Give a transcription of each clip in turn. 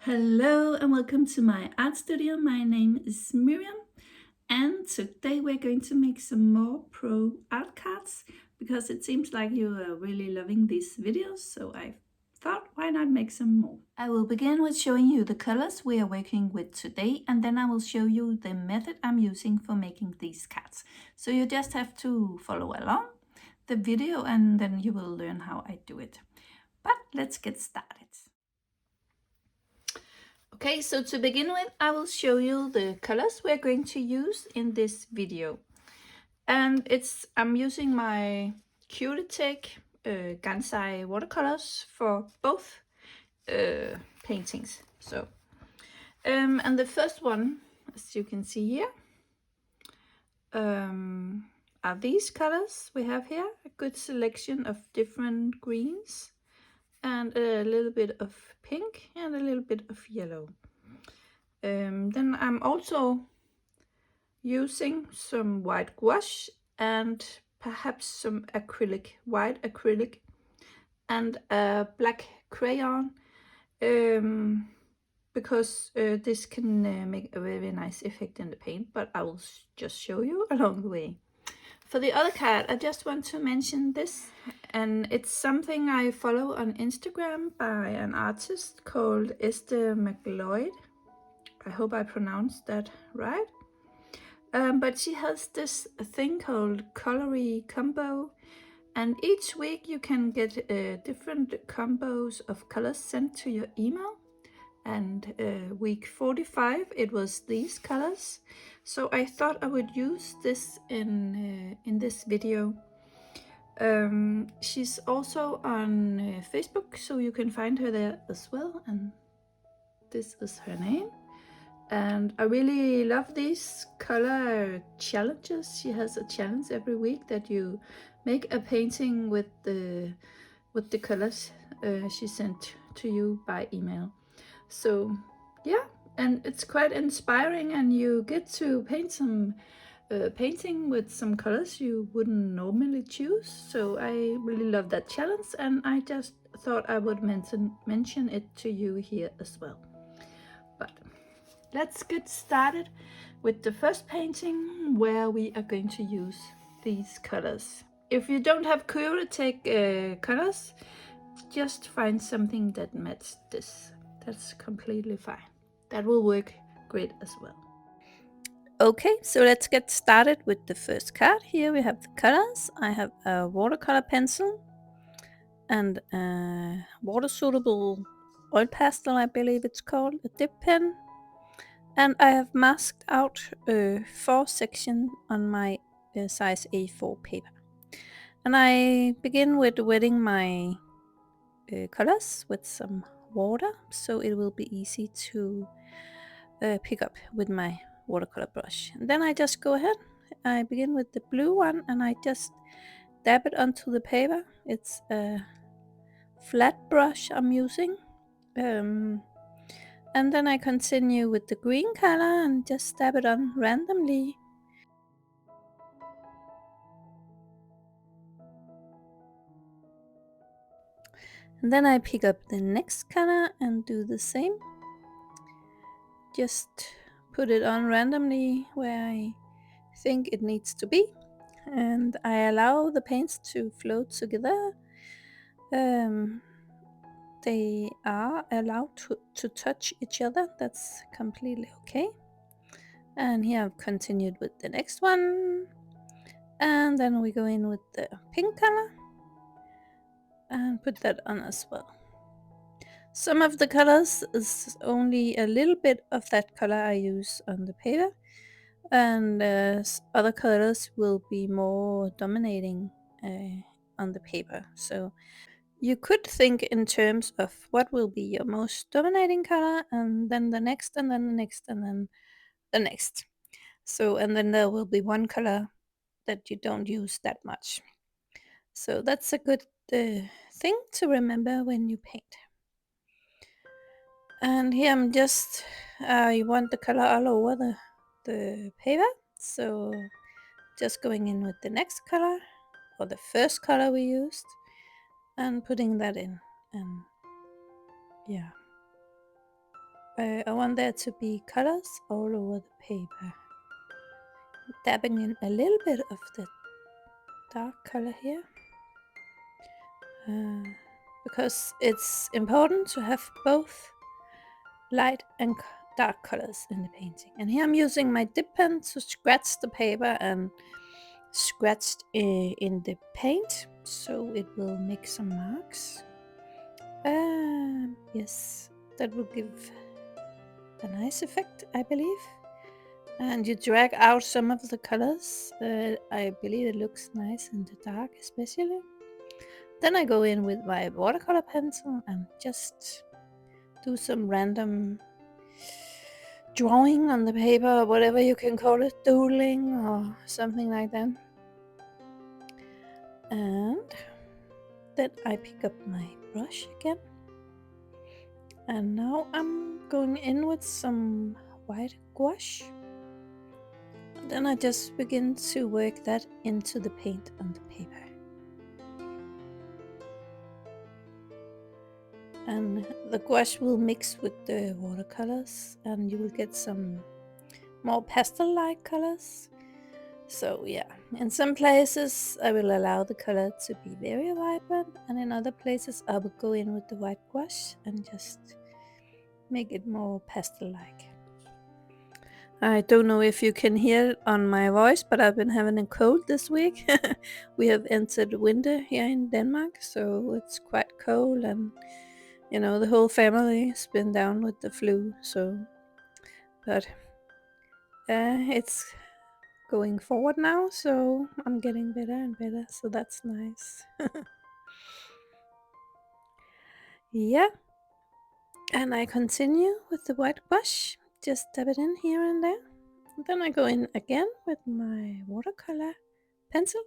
Hello and welcome to my art studio. My name is Miriam, and today we're going to make some more pro art cards because it seems like you are really loving these videos, so I thought why not make some more. I will begin with showing you the colors we are working with today, and then I will show you the method I'm using for making these cards. So you just have to follow along the video and then you will learn how I do it. But let's get started. Okay, so to begin with, I will show you the colors we're going to use in this video. And I'm using my Kuretake Gansai watercolors for both paintings. So, and the first one, as you can see here, are these colors we have here. A good selection of different greens and a little bit of pink and a little bit of yellow. Then I'm also using some white gouache and perhaps some acrylic, white acrylic, and a black crayon, because this can make a very nice effect in the paint, but I will just show you along the way. For the other card, I just want to mention this, and it's something I follow on Instagram by an artist called Esther McLeod. I hope I pronounced that right. But she has this thing called Colory Combo, and each week you can get different combos of colors sent to your email. And week 45 it was these colors, so I thought I would use this in this video. She's also on Facebook, so you can find her there as well, and this is her name. And I really love these color challenges. She has a challenge every week that you make a painting with the colors she sent to you by email. So yeah, and it's quite inspiring, and you get to paint some painting with some colors you wouldn't normally choose. So I really love that challenge, and I just thought I would mention it to you here as well. But let's get started with the first painting where we are going to use these colors. If you don't have Kuretake colors, just find something that matches this. That's completely fine. That will work great as well. Okay, so let's get started with the first card. Here we have the colors. I have a watercolor pencil and a water soluble oil pastel, I believe it's called, a dip pen. And I have masked out 4 sections on my size A4 paper. And I begin with wetting my colors with some water, so it will be easy to pick up with my watercolor brush. And then I just go ahead. I begin with the blue one and I just dab it onto the paper. It's a flat brush I'm using. And then I continue with the green color and just dab it on randomly. And then I pick up the next color and do the same. Just put it on randomly where I think it needs to be. And I allow the paints to flow together. They are allowed to touch each other. That's completely okay. And here I've continued with the next one. And then we go in with the pink color and put that on as well. Some of the colors is only a little bit of that color I use on the paper, and other colors will be more dominating on the paper. So you could think in terms of what will be your most dominating color, and then the next, and then the next, and then the next. So, and then there will be one color that you don't use that much. So that's a good thing to remember when you paint. And here I'm just, you want the color all over the paper. So just going in with the next color, or the first color we used, and putting that in. And yeah. I want there to be colors all over the paper. Dabbing in a little bit of the dark color here. Because it's important to have both light and dark colors in the painting. And here I'm using my dip pen to scratch the paper and scratch in the paint, so it will make some marks. Yes, that will give a nice effect, I believe. And you drag out some of the colors. I believe it looks nice in the dark especially. Then I go in with my watercolor pencil and just do some random drawing on the paper, or whatever you can call it, doodling or something like that. And then I pick up my brush again. And now I'm going in with some white gouache. Then I just begin to work that into the paint on the paper. And the gouache will mix with the watercolors and you will get some more pastel-like colors. So yeah, in some places I will allow the color to be very vibrant, and in other places I will go in with the white gouache and just make it more pastel-like. I don't know if you can hear it on my voice, but I've been having a cold this week. We have entered winter here in Denmark, so it's quite cold, and you know, the whole family has been down with the flu. So, but it's going forward now, so I'm getting better and better, so that's nice. Yeah, and I continue with the white brush, just dab it in here and there. And then I go in again with my watercolor pencil,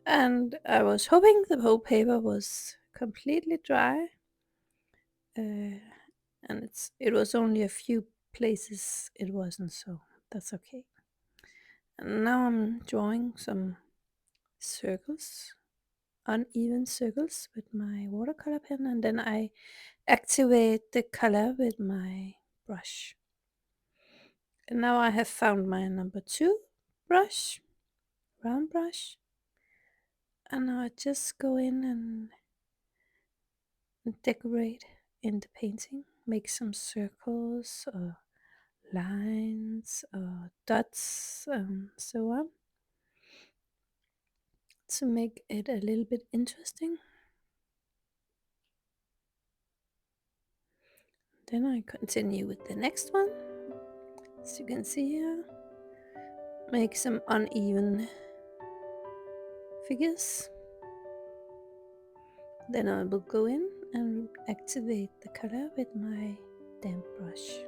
and I was hoping the whole paper was completely dry, and it was only a few places it wasn't, so that's okay. And now I'm drawing some circles, uneven circles with my watercolor pen, and then I activate the color with my brush. And now I have found my number 2 brush, round brush, and now I just go in and decorate in the painting, make some circles or lines or dots and so on, to make it a little bit interesting. Then I continue with the next one. As you can see here, make some uneven figures. Then I will go in and activate the color with my damp brush.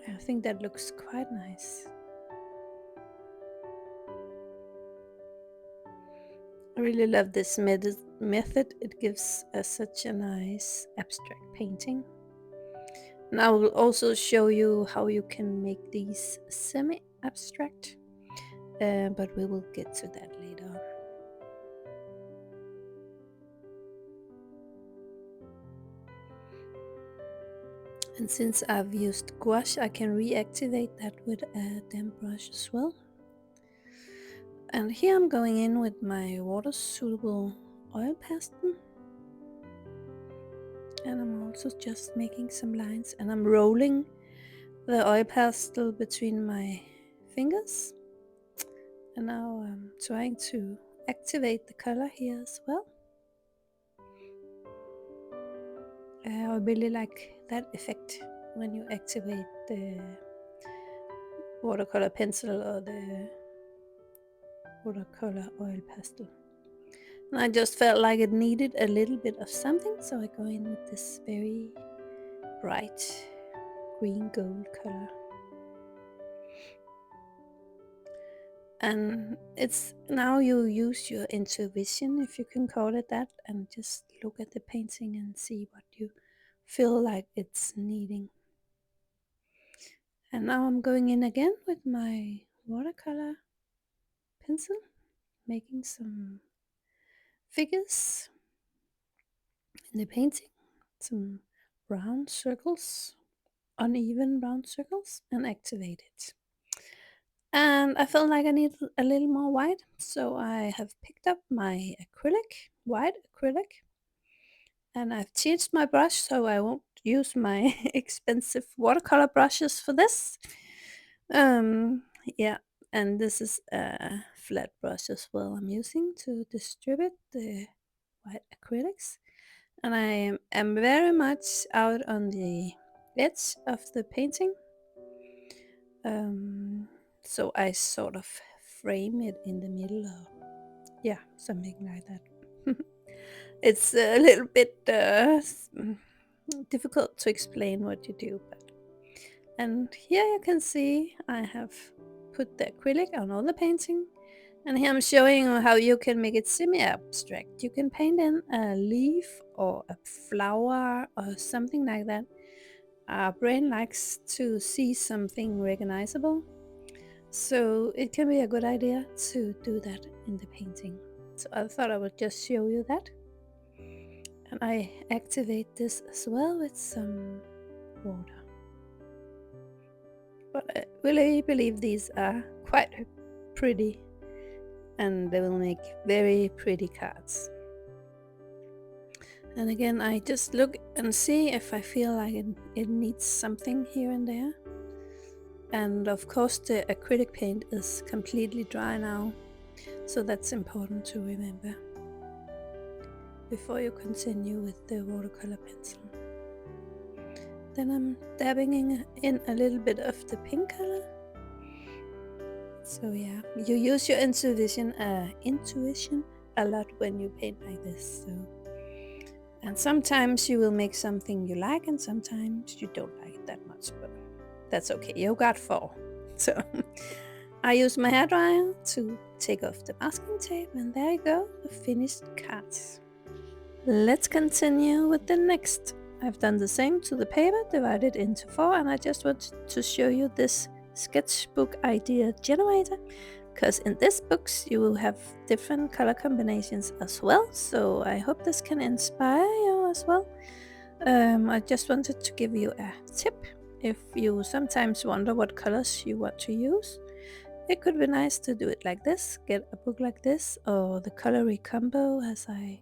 I think that looks quite nice. I really love this method. It gives such a nice abstract painting. And I will also show you how you can make these semi-abstract, but we will get to that later on. And since I've used gouache, I can reactivate that with a damp brush as well. And here I'm going in with my water soluble oil pastel, and I'm also just making some lines, and I'm rolling the oil pastel between my fingers. And now I'm trying to activate the color here as well. I really like that effect when you activate the watercolor pencil or the watercolor oil pastel. And I just felt like it needed a little bit of something, so I go in with this very bright green gold color. And it's now you use your intuition, if you can call it that, and just look at the painting and see what you feel like it's needing. And now I'm going in again with my watercolor pencil, making some figures in the painting, some round circles, uneven round circles, and activate it. And I felt like I needed a little more white, so I have picked up my acrylic, white acrylic, and I've changed my brush so I won't use my expensive watercolor brushes for this. Yeah, and this is a flat brush as well I'm using to distribute the white acrylics. And I am very much out on the edge of the painting. Um, so I sort of frame it in the middle, or yeah, something like that. It's a little bit difficult to explain what you do, but and here you can see I have put the acrylic on all the painting, and here I'm showing you how you can make it semi-abstract. You can paint in a leaf or a flower or something like that. Our brain likes to see something recognizable, so it can be a good idea to do that in the painting. So I thought I would just show you that. And I activate this as well with some water. But I really believe these are quite pretty, and they will make very pretty cards. And again, I just look and see if I feel like it needs something here and there. And of course the acrylic paint is completely dry now, so that's important to remember before you continue with the watercolor pencil. Then I'm dabbing in a little bit of the pink color. So yeah, you use your intuition a lot when you paint like this. So, and sometimes you will make something you like, and sometimes you don't like it that much, but that's okay. You got four. So I use my hairdryer to take off the masking tape, and there you go, the finished cards. Let's continue with the next. I've done the same to the paper, divided into 4, and I just want to show you this sketchbook idea generator, because in this books you will have different color combinations as well, so I hope this can inspire you as well. I just wanted to give you a tip. If you sometimes wonder what colors you want to use, it could be nice to do it like this, get a book like this, or the Colory Combo as I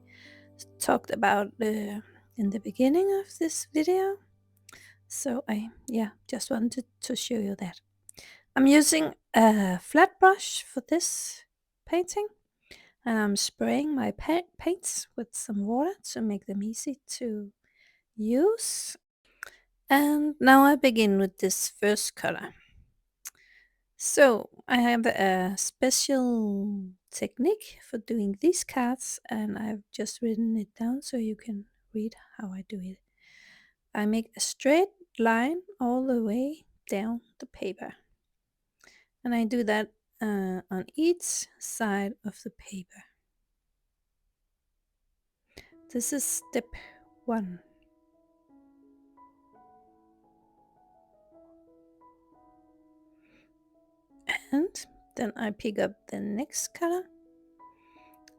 talked about in the beginning of this video. So I just wanted to show you that. I'm using a flat brush for this painting, and I'm spraying my paints with some water to make them easy to use. And now I begin with this first color. So I have a special technique for doing these cards, and I've just written it down so you can read how I do it. I make a straight line all the way down the paper, and I do that on each side of the paper. This is step 1. And then I pick up the next color,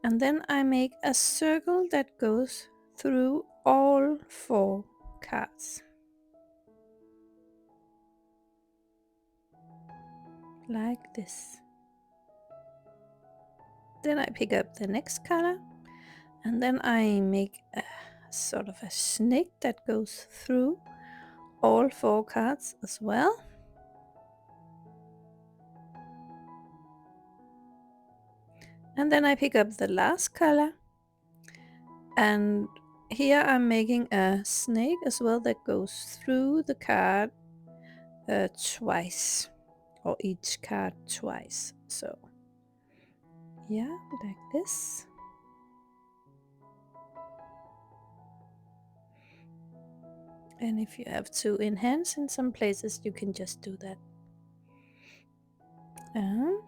and then I make a circle that goes through all 4 cards. Like this. Then I pick up the next color, and then I make a sort of a snake that goes through all 4 cards as well. And then I pick up the last color, and here I'm making a snake as well that goes through the card twice, or each card twice. So yeah, like this. And if you have to enhance in some places, you can just do that. And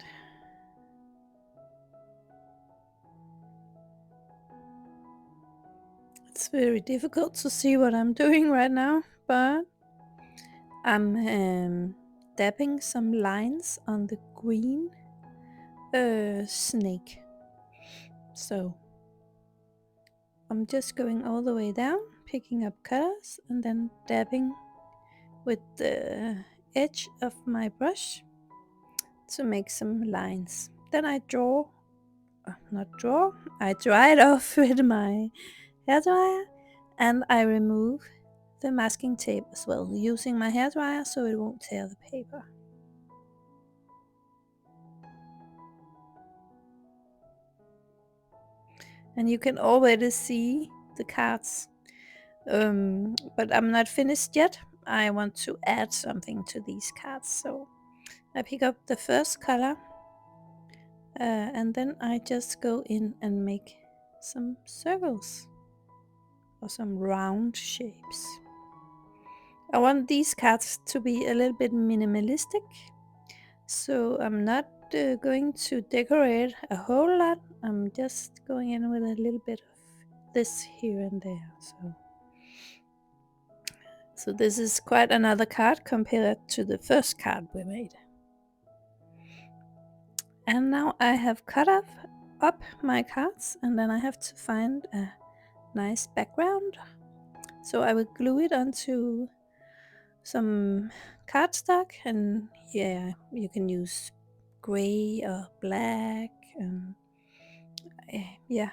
it's very difficult to see what I'm doing right now, but I'm dabbing some lines on the green snake. So I'm just going all the way down, picking up colors and then dabbing with the edge of my brush to make some lines. Then I I dry it off with my hairdryer, and I remove the masking tape as well, using my hairdryer so it won't tear the paper. And you can already see the cards, but I'm not finished yet. I want to add something to these cards, so I pick up the first color, and then I just go in and make some circles or some round shapes. I want these cards to be a little bit minimalistic, so I'm not going to decorate a whole lot. I'm just going in with a little bit of this here and there. So this is quite another card compared to the first card we made. And now I have cut up my cards, and then I have to find a nice background. So I will glue it onto some cardstock, and yeah, you can use gray or black, and yeah,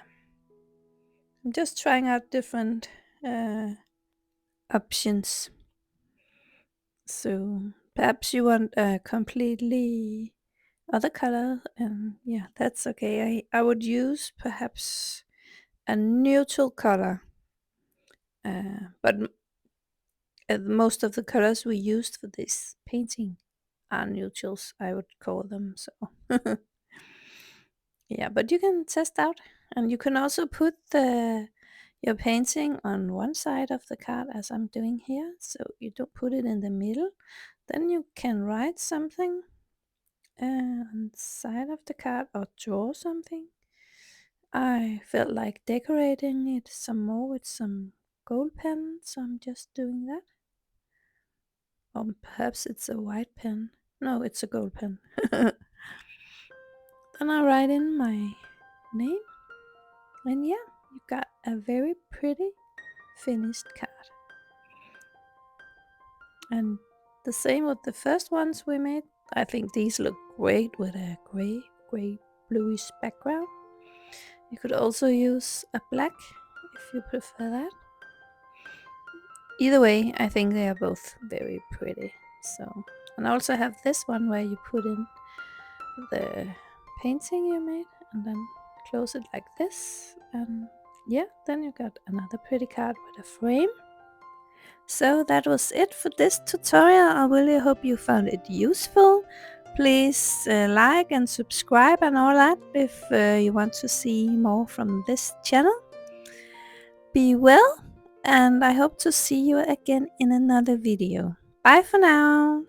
I'm just trying out different options. So perhaps you want a completely other color, and yeah, that's okay. I would use perhaps a neutral color, but most of the colors we used for this painting are neutrals, I would call them. So yeah, but you can test out, and you can also put your painting on one side of the card as I'm doing here, so you don't put it in the middle. Then you can write something on the side of the card or draw something. I felt like decorating it some more with some gold pen, so I'm just doing that. Or perhaps it's a white pen. No, it's a gold pen. Then I write in my name, and yeah, you got a very pretty finished card. And the same with the first ones we made. I think these look great with a gray bluish background. You could also use a black if you prefer that. Either way, I think they are both very pretty. So, and I also have this one where you put in the painting you made and then close it like this, and yeah, then you got another pretty card with a frame. So that was it for this tutorial. I really hope you found it useful. Please like and subscribe and all that if you want to see more from this channel. Be well, and I hope to see you again in another video. Bye for now.